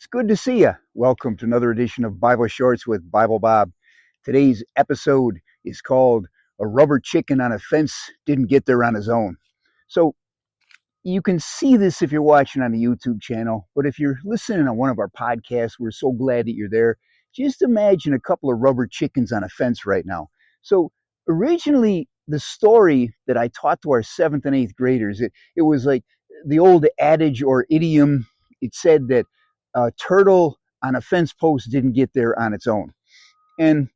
It's good to see you. Welcome to another edition of Bible Shorts with Biblebob. Today's episode is called A Rubber Chicken on a Fence Didn't Get There on His Own. So you can see this if you're watching on the YouTube channel, but if you're listening on one of our podcasts, we're so glad that you're there. Just imagine a couple of rubber chickens on a fence right now. So originally, the story that I taught to our 7th and 8th graders, it was like the old adage or idiom. It said that a turtle on a fence post didn't get there on its own. And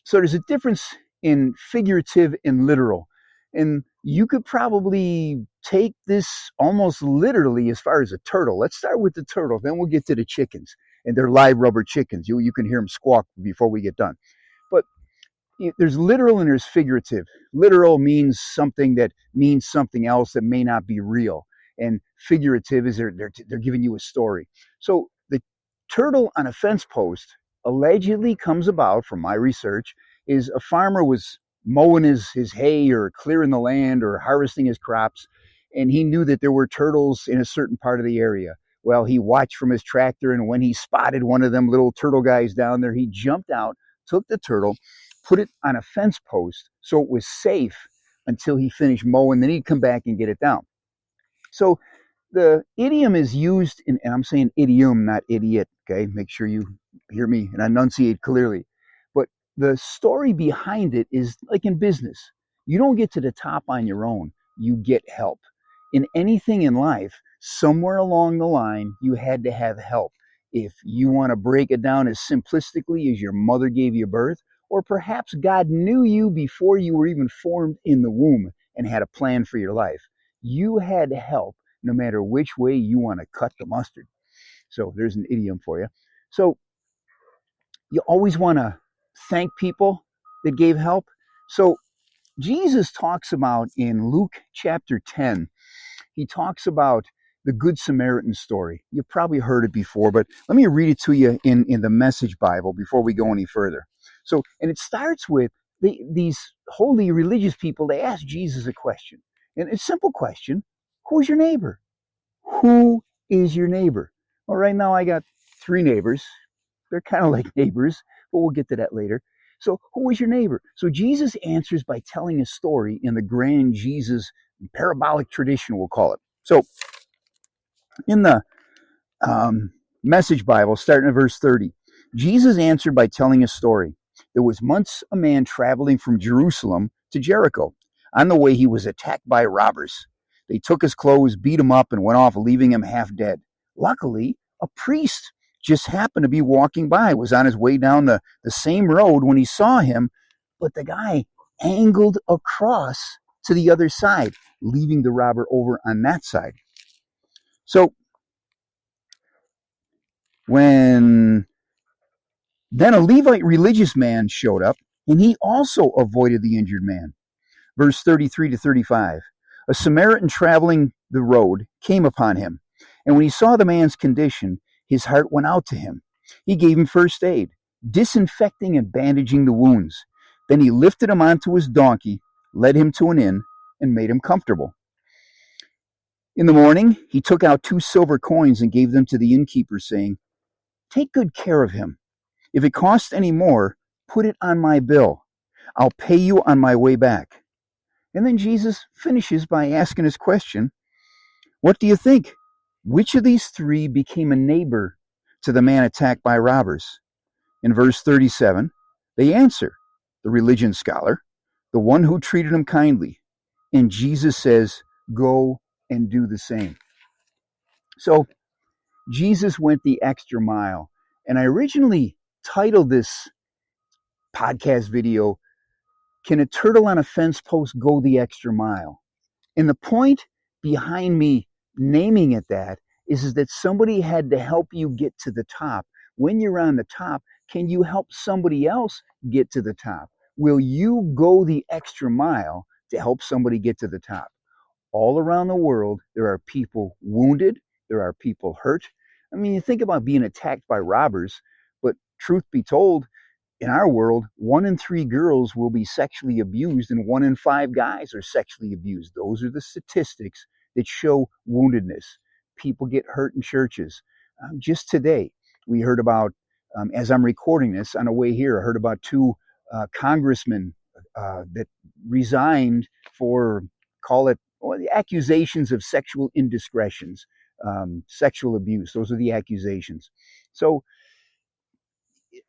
so there's a difference in figurative and literal. And you could probably take this almost literally as far as a turtle. Let's start with the turtle, then we'll get to the chickens. And they're live rubber chickens. You can hear them squawk before we get done. But there's literal and there's figurative. Literal means something that means something else that may not be real. And figurative is they're giving you a story. So the turtle on a fence post allegedly comes about, from my research, is a farmer was mowing his hay or clearing the land or harvesting his crops, and he knew that there were turtles in a certain part of the area. Well, he watched from his tractor, and when he spotted one of them little turtle guys down there, he jumped out, took the turtle, put it on a fence post so it was safe until he finished mowing. Then he'd come back and get it down. So the idiom is used, and I'm saying idiom, not idiot, okay? Make sure you hear me and enunciate clearly. But the story behind it is like in business. You don't get to the top on your own. You get help. In anything in life, somewhere along the line, you had to have help. If you want to break it down as simplistically as your mother gave you birth, or perhaps God knew you before you were even formed in the womb and had a plan for your life. You had help no matter which way you want to cut the mustard. So there's an idiom for you. So you always want to thank people that gave help. So Jesus talks about in Luke chapter 10, he talks about the Good Samaritan story. You've probably heard it before, but let me read it to you in the Message Bible before we go any further. So, and it starts with these holy religious people. They ask Jesus a question. And it's a simple question. Who's your neighbor? Who is your neighbor? Well, right now I got 3 neighbors. They're kind of like neighbors, but we'll get to that later. So who is your neighbor? So Jesus answers by telling a story in the grand Jesus parabolic tradition, we'll call it. So in the Message Bible, starting at verse 30, Jesus answered by telling a story. There was once a man traveling from Jerusalem to Jericho. On the way, he was attacked by robbers. They took his clothes, beat him up, and went off, leaving him half dead. Luckily, a priest just happened to be walking by, was on his way down the same road when he saw him, but the guy angled across to the other side, leaving the robber over on that side. So, when then a Levite religious man showed up, and he also avoided the injured man. Verse 33 to 35. A Samaritan traveling the road came upon him, and when he saw the man's condition, his heart went out to him. He gave him first aid, disinfecting and bandaging the wounds. Then he lifted him onto his donkey, led him to an inn, and made him comfortable. In the morning, he took out 2 silver coins and gave them to the innkeeper, saying, "Take good care of him. If it costs any more, put it on my bill. I'll pay you on my way back." And then Jesus finishes by asking his question, "What do you think? Which of these 3 became a neighbor to the man attacked by robbers?" In verse 37, they answer, the religion scholar, the one who treated him kindly. And Jesus says, "Go and do the same." So Jesus went the extra mile. And I originally titled this podcast video, "Can a turtle on a fence post go the extra mile?" And the point behind me naming it that is that somebody had to help you get to the top. When you're on the top, can you help somebody else get to the top? Will you go the extra mile to help somebody get to the top? All around the world, there are people wounded. There are people hurt. I mean, you think about being attacked by robbers, but truth be told, in our world, 1 in 3 girls will be sexually abused and 1 in 5 guys are sexually abused. Those are the statistics that show woundedness. People get hurt in churches. Just today, we heard about, as I'm recording this on the way here, I heard about two congressmen that resigned for, call it, well, the accusations of sexual indiscretions, sexual abuse. Those are the accusations. So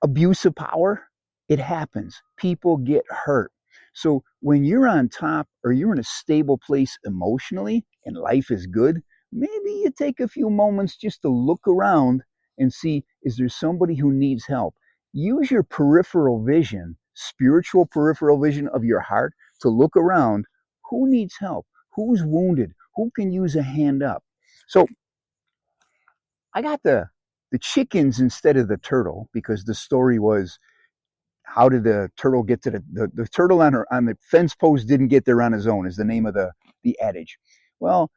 abuse of power, it happens. People get hurt. So when you're on top or you're in a stable place emotionally and life is good, maybe you take a few moments just to look around and see, is there somebody who needs help? Use your peripheral vision, spiritual peripheral vision of your heart to look around. Who needs help? Who's wounded? Who can use a hand up? So I got the chickens instead of the turtle because the story was, how did the turtle get to the turtle on the fence post didn't get there on his own is the name of the adage. Well,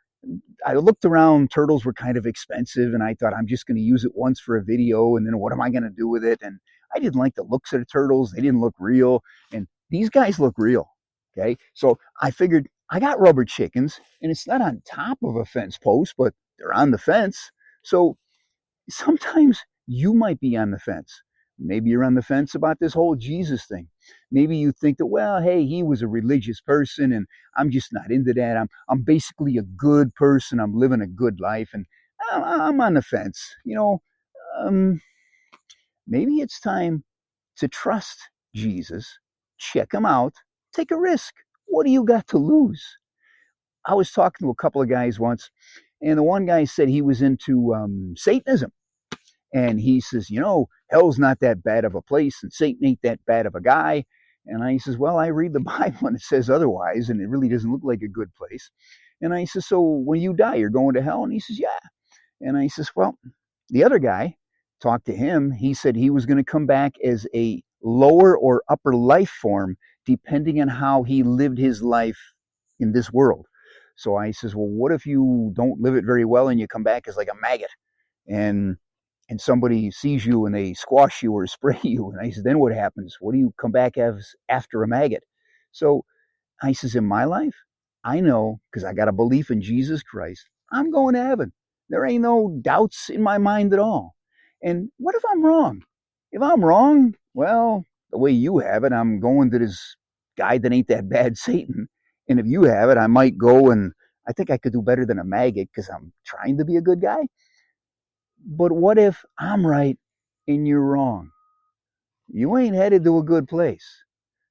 I looked around, turtles were kind of expensive, and I thought I'm just going to use it once for a video, and then what am I going to do with it? And I didn't like the looks of the turtles. They didn't look real, and these guys look real. Okay, so I figured I got rubber chickens, and it's not on top of a fence post, but they're on the fence. So sometimes you might be on the fence. Maybe you're on the fence about this whole Jesus thing. Maybe you think that, well, hey, he was a religious person and I'm just not into that. I'm basically a good person. I'm living a good life and I'm on the fence. Um, maybe it's time to trust Jesus, check him out, take a risk. What do you got to lose? I was talking to a couple of guys once, and the one guy said he was into Satanism. And he says, hell's not that bad of a place and Satan ain't that bad of a guy. And I says, well, I read the Bible and it says otherwise, and it really doesn't look like a good place. And I says, so when you die, you're going to hell? And he says, yeah. And I says, well, the other guy, talked to him, he said he was going to come back as a lower or upper life form, depending on how he lived his life in this world. So I says, well, what if you don't live it very well and you come back as like a maggot? And somebody sees you and they squash you or spray you. And I said, then what happens? What do you come back as after a maggot? So I says, in my life, I know because I got a belief in Jesus Christ, I'm going to heaven. There ain't no doubts in my mind at all. And what if I'm wrong? If I'm wrong, well, the way you have it, I'm going to this guy that ain't that bad, Satan. And if you have it, I might go and I think I could do better than a maggot because I'm trying to be a good guy. But what if I'm right and you're wrong? You ain't headed to a good place.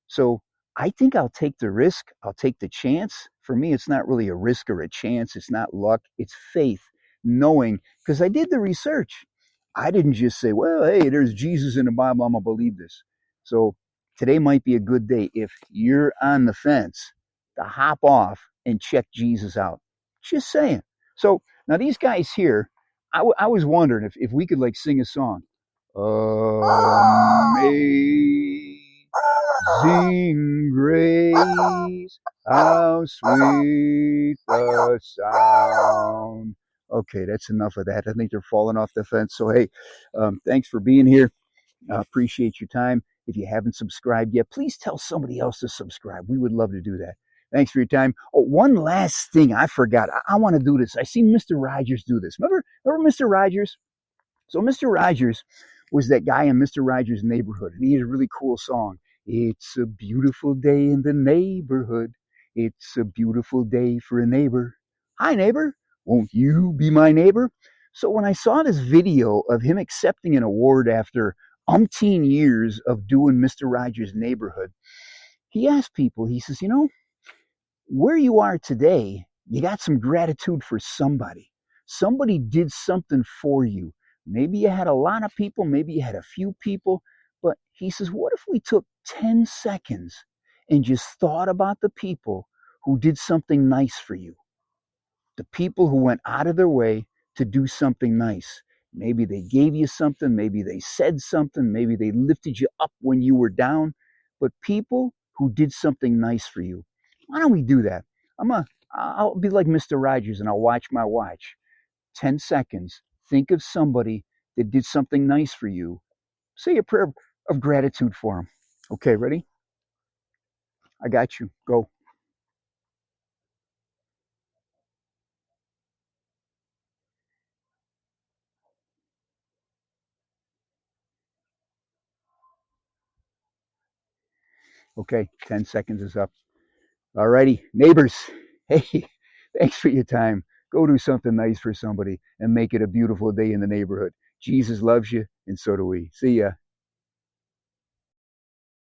So I think I'll take the risk. I'll take the chance. For me, it's not really a risk or a chance. It's not luck. It's faith, knowing, because I did the research. I didn't just say, well, hey, there's Jesus in the Bible. I'm going to believe this. So today might be a good day if you're on the fence to hop off and check Jesus out. Just saying. So now these guys here, I was wondering if we could like sing a song. Amazing grace, how sweet the sound. Okay, that's enough of that. I think they're falling off the fence. So, hey, thanks for being here. Appreciate your time. If you haven't subscribed yet, please tell somebody else to subscribe. We would love to do that. Thanks for your time. Oh, one last thing I forgot. I want to do this. I seen Mr. Rogers do this. Remember Mr. Rogers? So Mr. Rogers was that guy in Mr. Rogers' Neighborhood, and he had a really cool song. It's a beautiful day in the neighborhood. It's a beautiful day for a neighbor. Hi, neighbor. Won't you be my neighbor? So when I saw this video of him accepting an award after umpteen years of doing Mr. Rogers' Neighborhood, he asked people, he says, where you are today, you got some gratitude for somebody. Somebody did something for you. Maybe you had a lot of people, maybe you had a few people, but he says, what if we took 10 seconds and just thought about the people who did something nice for you? The people who went out of their way to do something nice. Maybe they gave you something, maybe they said something, maybe they lifted you up when you were down, but people who did something nice for you. Why don't we do that? I'll be like Mr. Rogers and I'll watch my watch. 10 seconds. Think of somebody that did something nice for you. Say a prayer of gratitude for them. Okay, ready? I got you. Go. Okay, 10 seconds is up. All righty, neighbors. Hey, thanks for your time. Go do something nice for somebody and make it a beautiful day in the neighborhood. Jesus loves you, and so do we. See ya.